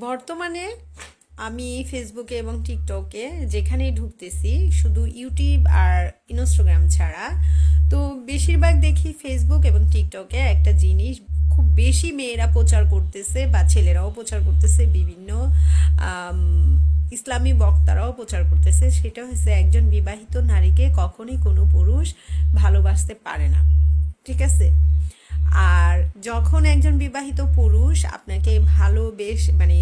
বর্তমানে আমি ফেসবুকে এবং টিকটকে যেখানেই ঢুকতেছি শুধু ইউটিউব আর ইনস্টাগ্রাম ছাড়া, তো বেশিরভাগ দেখি ফেসবুক এবং টিকটকে একটা জিনিস খুব বেশি মেয়েরা প্রচার করতেছে বা ছেলেরাও প্রচার করতেছে, বিভিন্ন আম, ইসলামী বক্তারাও প্রচার করতেছে। সেটা হচ্ছে একজন বিবাহিত নারীকে কখনোই কোনো পুরুষ ভালোবাসতে পারে না, ঠিক আছে? আর যখন একজন বিবাহিত পুরুষ আপনাকে ভালোবেস মানে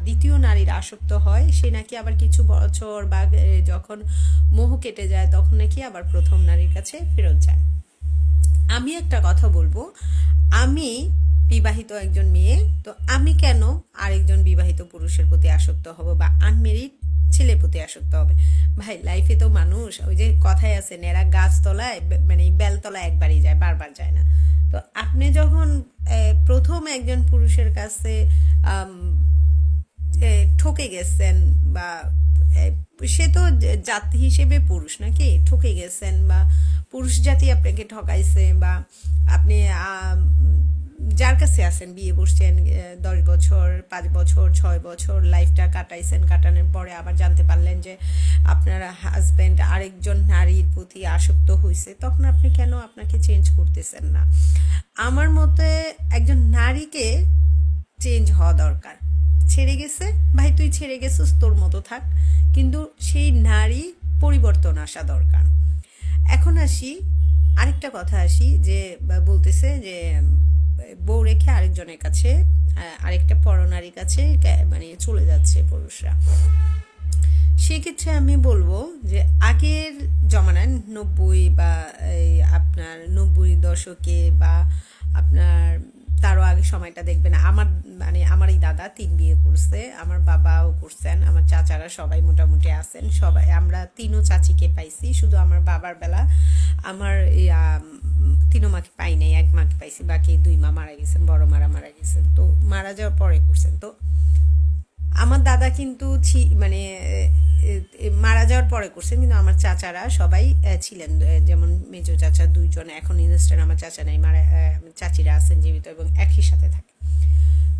দ্বিতীয় নারীর আসক্ত হয়, সে নাকি আবার কিছু বছর বা যখন মোহ কেটে যায় তখন নাকি আবার প্রথম নারীর কাছে ফেরত যায়। আমি একটা কথা বলবো, আমি বিবাহিত একজন মেয়ে, তো আমি কেন আরেকজন বিবাহিত পুরুষের প্রতি আসক্ত হব বা আনমেরিড ছেলের প্রতি আসক্ত হবে? ভাই, লাইফে তো মানুষ, ওই যে কথাই আছে, নেড়া গাছতলায় মানে বেলতলায় একবারই যায়, বারবার যায় না। তো আপনি যখন প্রথম একজন পুরুষের কাছে আম, ঠকে গেছেন বা এ, সে তো জাতি হিসেবে পুরুষ নাকি, ঠকে গেছেন বা পুরুষ জাতি আপনাকে ঠকাইছে, বা আপনি যার কাছে আছেন, বিয়ে করছেন, 10 বছর, 5 বছর, 6 বছর লাইফটা কাটাইছেন, কাটানোর পরে আবার জানতে পারলেন যে আপনার হাজব্যান্ড আরেকজন নারীর প্রতি আসক্ত হয়েছে, তখন আপনি কেন আপনাকে চেঞ্জ করতেছেন না? আমার মতে একজন নারীকে চেঞ্জ হওয়া দরকার। ছেড়ে গেছে, ভাই তুই ছেড়ে গেছিস, তোর মতো থাক, কিন্তু সেই নারী পরিবর্তন আসা দরকার। এখন আসি, আরেকটা কথা আসি, যে বলতেছে যে বউ রেখে আরেকজনের কাছে, আরেকটা পরনারীর কাছে মানে চলে যাচ্ছে পুরুষরা। সেক্ষেত্রে আমি বলবো যে আগের জমানায় 90 বা আপনার 90 দশকে বা আপনার তারও আগে সময়টা দেখবেন, আমার মানে আমার এই দাদা 3 বিয়ে করছে, আমার বাবাও করছেন, আমার চাচারা সবাই মোটামুটি আছেন, সবাই আমরা 3ও চাচিকে পাইছি। শুধু আমার বাবার বেলা আমার 3 মাকে পাই নাই, 1 মাকে পাইছি, বাকি 2 মা মারা গেছেন, বড় মারা মারা গেছেন, তো মারা যাওয়ার পরে করছেন। তো আমার দাদা কিন্তু মানে মারা যাওয়ার পরে করছেন, কিন্তু আমার চাচারা সবাই ছিলেন, যেমন মেজো চাচা 2জন, এখন ইনস্ট্যান্ট আমার চাচা নাই, মারা চাচিরা আছেন জীবিত এবং একই সাথে থাকে।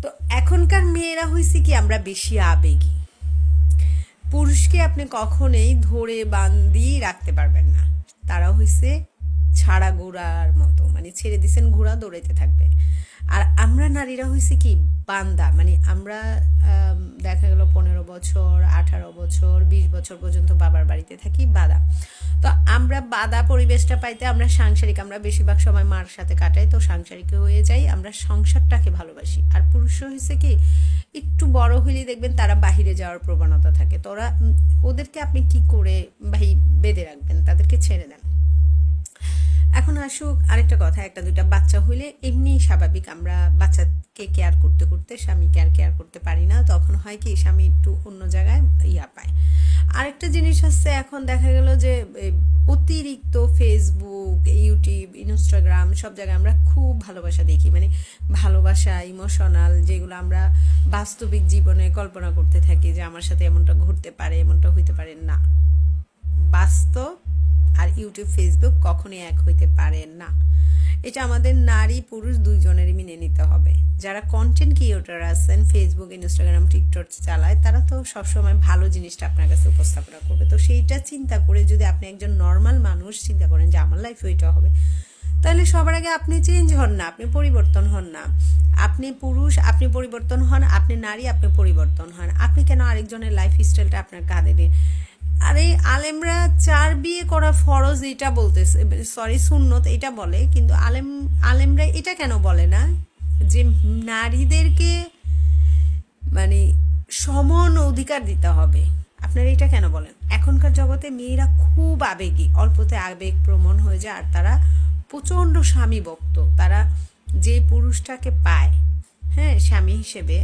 তো এখনকার মেয়েরা হয়েছে কি, আমরা বেশি আবেগী। পুরুষকে আপনি কখনোই ধরে বান্ধি রাখতে পারবেন না, তারা হইছে ছাড়া ঘোড়ার মতো, মানে ছেড়ে দিছেন ঘোড়া দৌড়াইতে থাকবে। আর আমরা নারীরা হইছে কি, বান্দা, মানে আমরা দেখা গেল 15 বছর, 18 বছর, 20 বছর পর্যন্ত বাবার বাড়িতে থাকি, বাদা। তো আমরা বাদা পরিবেশটা পাইতে আমরা সাংসারিক, আমরা বেশিরভাগ সময় মার সাথে কাটাই, তো সাংসারিক হয়ে যাই, আমরা সংসারটাকে ভালোবাসি। আর পুরুষ হয়েছে কি, একটু বড় হইলেই দেখবেন তারা বাহিরে যাওয়ার প্রবণতা থাকে, তো ওদেরকে আপনি কি করে ভাই বেঁধে রাখবেন, তাদেরকে ছেড়ে দেন। এখন আসুক আরেকটা কথা, একটা দুইটা বাচ্চা হইলে এমনি স্বাভাবিক, আমরা বাচ্চাকে কেয়ার করতে করতে স্বামীকে আর কেয়ার করতে পারি না, তখন হয় কি স্বামী একটু অন্য জায়গায় পায়। আরেকটা জিনিস হচ্ছে, এখন দেখা গেল যে অতিরিক্ত ফেসবুক, ইউটিউব, ইনস্টাগ্রাম সব জায়গায় আমরা খুব ভালোবাসা দেখি, মানে ভালোবাসা ইমোশনাল, যেগুলো আমরা বাস্তবিক জীবনে কল্পনা করতে থাকি যে আমার সাথে এমনটা ঘটতে পারে, এমনটা হইতে পারে না। বাস্তব আর ইউটিউব ফেসবুক কখনোই এক হইতে পারে না, এটা আমাদের নারী পুরুষ দুইজনেরই মেনে নিতে হবে। যারা কন্টেন্ট ক্রিয়েটর আছেন, ফেসবুক, ইনস্টাগ্রাম, টিকটক চালায়, তারা তো সবসময় ভালো জিনিসটা আপনার কাছে উপস্থাপনা করবে। তো সেইটা চিন্তা করে যদি আপনি একজন নর্মাল মানুষ চিন্তা করেন যে আমার লাইফে ওইটা হবে, তাহলে সবার আগে আপনি চেঞ্জ হন না, আপনি পরিবর্তন হন না। আপনি পুরুষ, আপনি পরিবর্তন হন, আপনি নারী, আপনি পরিবর্তন হন। আপনি কেন আরেকজনের লাইফ স্টাইলটা আপনার কাঁধে নিয়ে? আরে আলেমরা 4 বিয়ে করা ফরজ এটা বলতেছে, সরি সুন্নত এটা বলে, কিন্তু আলেমরা এটা কেন বলে না যে নারীদেরকে মানে সমান অধিকার দিতে হবে? আপনারা এটা কেন বলেন? এখনকার জগতে মেয়েরা খুব আবেগী, অল্পতে আবেগ প্রবণ হয়ে যায়, আর তারা প্রচণ্ড স্বামী ভক্ত। তারা যে পুরুষটাকে পায়, হ্যাঁ, স্বামী হিসেবে,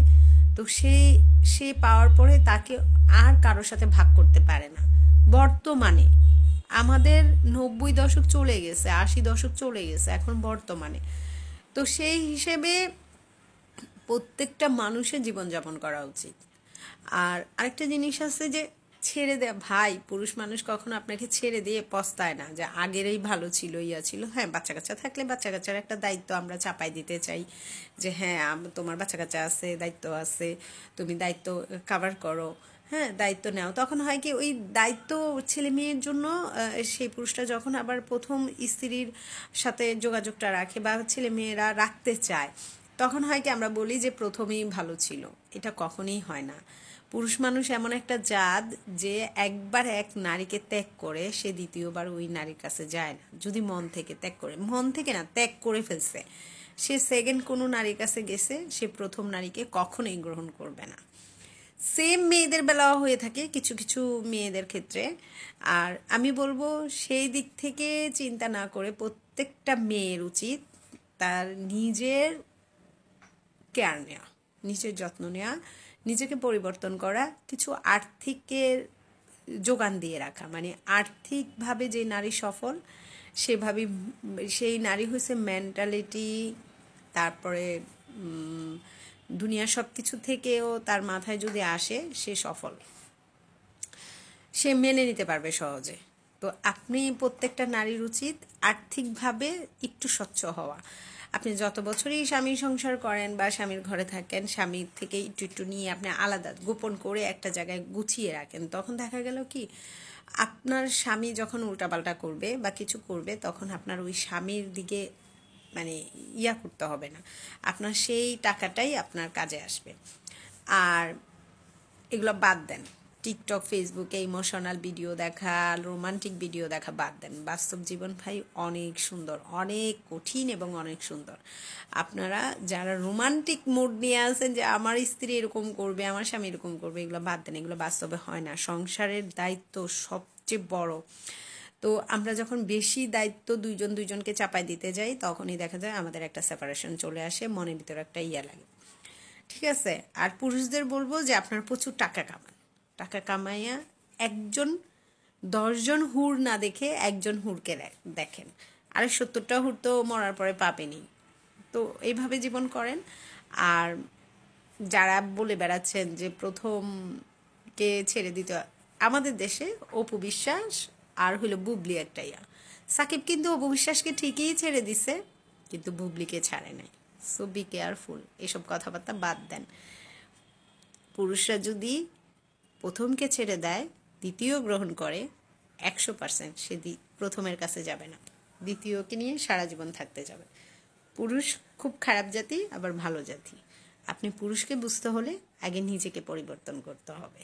তো সে পাওয়ার পরে তাকে আর কারোর সাথে ভাগ করতে পারে না। বর্তমানে আমাদের 90 দশক চলে গেছে, 80 দশক চলে গেছে, এখন বর্তমানে। তো সেই হিসেবে প্রত্যেকটা মানুষের জীবনযাপন করা উচিত। আর আরেকটা জিনিস আছে যে ছেড়ে দেয়া ভাই, পুরুষ মানুষ কখনো আপনাকে ছেড়ে দিয়ে পস্তায় না যে আগেরই ভালো ছিল, ইয়া ছিল। হ্যাঁ, বাচ্চা কাচ্চা থাকলে বাচ্চা কাচ্চার একটা দায়িত্ব আমরা চাপাই দিতে চাই যে হ্যাঁ তোমার বাচ্চা কাচ্চা আছে, দায়িত্ব আছে, তুমি দায়িত্ব কাভার করো, হ্যাঁ দায়িত্ব নাও। তখন হয় কি ওই দায়িত্ব ছেলে মেয়ের জন্য সেই পুরুষটা যখন আবার প্রথম স্ত্রীর সাথে যোগাযোগটা রাখে বা ছেলে মেয়েরা রাখতে চায়, তখন হয় কি আমরা বলি যে প্রথমেই ভালো ছিল। এটা কখনোই হয় না। পুরুষ মানুষ এমন একটা জাত যে একবার এক নারীকে ত্যাগ করে সে দ্বিতীয়বার ওই নারীর কাছে যায় না। যদি মন থেকে ত্যাগ করে, মন থেকে না, ত্যাগ করে ফেলছে, সে সেকেন্ড কোনো নারীর কাছে গেছে, সে প্রথম নারীকে কখনোই গ্রহণ করবে না। সেম মেয়েদের বেলাও হয়ে থাকে কিছু কিছু মেয়েদের ক্ষেত্রে। আর আমি বলবো সেই দিক থেকে চিন্তা না করে প্রত্যেকটা মেয়ের উচিত তার নিজের কেয়ার নেওয়া, নিজের যত্ন নেওয়া, নিজেকে পরিবর্তন করা, কিছু আর্থিকের যোগান দিয়ে রাখা। মানে আর্থিকভাবে যে নারী সফল, সেভাবে সেই নারী হয়েছে মেন্টালিটি, তারপরে দুনিয়ার সব কিছু থেকেও তার মাথায় যদি আসে সে সফল, সে মেনে নিতে পারবে সহজে। তো আপনি প্রত্যেকটা নারীর উচিত আর্থিকভাবে একটু স্বচ্ছ হওয়া। আপনি যত বছরই স্বামী সংসার করেন বা স্বামীর ঘরে থাকেন, স্বামীর থেকে একটু একটু নিয়ে আপনি আলাদা গোপন করে একটা জায়গায় গুছিয়ে রাখেন, তখন দেখা গেল কি আপনার স্বামী যখন উল্টাপাল্টা করবে বা কিছু করবে, তখন আপনার ওই স্বামীর দিকে মানে ইয়া করতে হবে না, আপনার সেই টাকাটাই আপনার কাজে আসবে। আর এগুলো বাদ দেন, টিকটক ফেসবুকে ইমোশনাল ভিডিও দেখা, রোমান্টিক ভিডিও দেখা বাদ দেন। বাস্তব জীবন ভাই অনেক সুন্দর, অনেক কঠিন এবং অনেক সুন্দর। আপনারা যারা রোমান্টিক মুড নিয়ে আছেন যে আমার স্ত্রী এরকম করবে, আমার স্বামী এরকম করবে, এগুলো বাদ দেন, এগুলো বাস্তবে হয় না। সংসারের দায়িত্ব সবচেয়ে বড়। তো আমরা যখন বেশি দায়িত্ব দুইজন দুইজনকে চাপাই দিতে যাই, তখনই দেখা যায় আমাদের একটা সেপারেশন চলে আসে, মনের ভিতরে একটা ইয়া লাগে। ঠিক আছে। আর পুরুষদের বলবো যে আপনার প্রচুর টাকা কামান, টাকা কামাইয়া একজন 10জন হুর না দেখে একজন হুরকে দেখেন। আর 70টা হুর তো মরার পরে পাবেনি। তো এইভাবে জীবন করেন। আর যারা বলে বেড়াচ্ছেন যে প্রথমকে ছেড়ে দিতে হয়, আমাদের দেশে অপু বিশ্বাস আর হইলো বুবলি একটা ইয়া। সাকিব কিন্তু অপু বিশ্বাসকে ঠিকই ছেড়ে দিছে, কিন্তু বুবলিকে ছাড়ে নাই। সো বি কেয়ারফুল, এসব কথাবার্তা বাদ দেন। পুরুষরা যদি প্রথমকে ছেড়ে দেয়, দ্বিতীয় গ্রহণ করে, 100% সে প্রথমের কাছে যাবে না, দ্বিতীয়কে নিয়ে সারা জীবন থাকতে যাবে। পুরুষ খুব খারাপ জাতি, আবার ভালো জাতি। আপনি পুরুষকে বুঝতে হলে আগে নিজেকে পরিবর্তন করতে হবে।